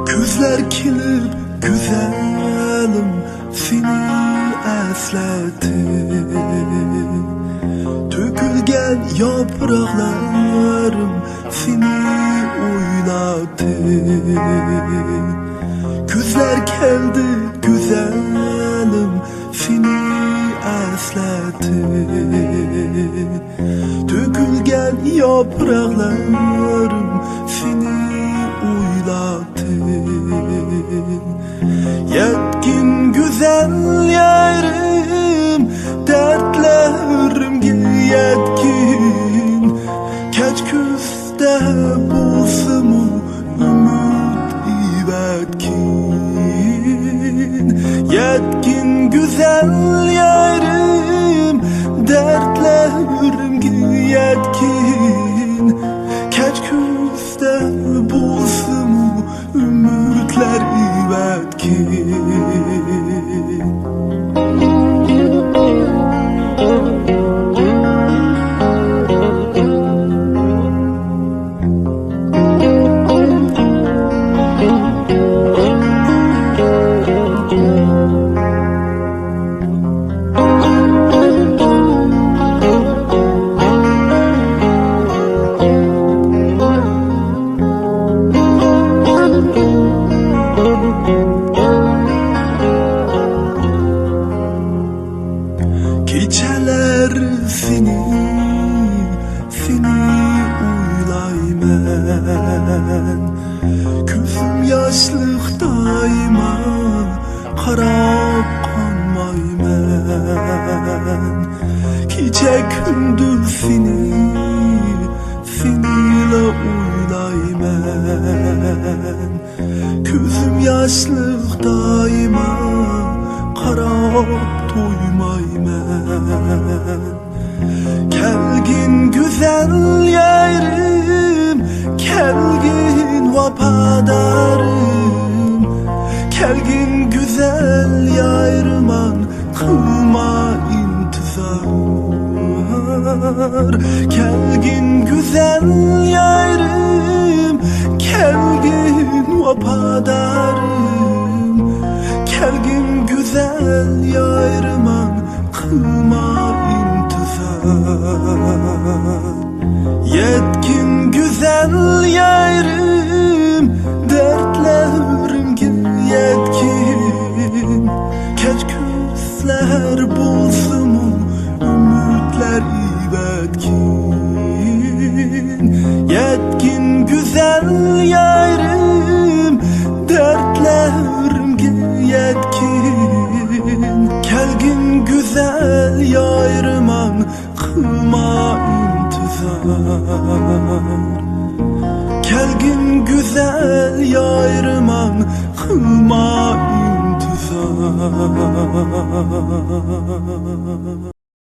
Güzler kilip güzelim seni esletti. Dökülgen yapraklarım seni oynattı. Güzler geldi güzelim seni esletti. Dökülgen yapraklarım seni oynattı. Yetkin güzel yerim, dertlerimge yetkin. Keç küzde bulsumu ümit ivetkin. Yetkin güzel yerim, dertlerimge yetkin. Keç küzde bulsumu ümitler ivetkin. Geceler seni uylayman. Gözüm yaşlık daima qarab qanmayman. Gece gündüz seniyle uylayman. Gözüm yaşlık daima qarab doymayman. Kelgin güzel yerim, kelgin vapadarım. Kelgin güzel yerman kılma intizar. Kelgin güzel yerim, kelgin vapadarım. Kelgin güzel yerman kılma intizar. Yetkin güzel yerim, dertlerimge yetkin. Keç küzler bulsumu ümitler ivetkin. Yetkin güzel yerim, dertlerimge yetkin. Kelgin güzel yerman kılma intizar. Kelgin güzel yerman kılma intizar.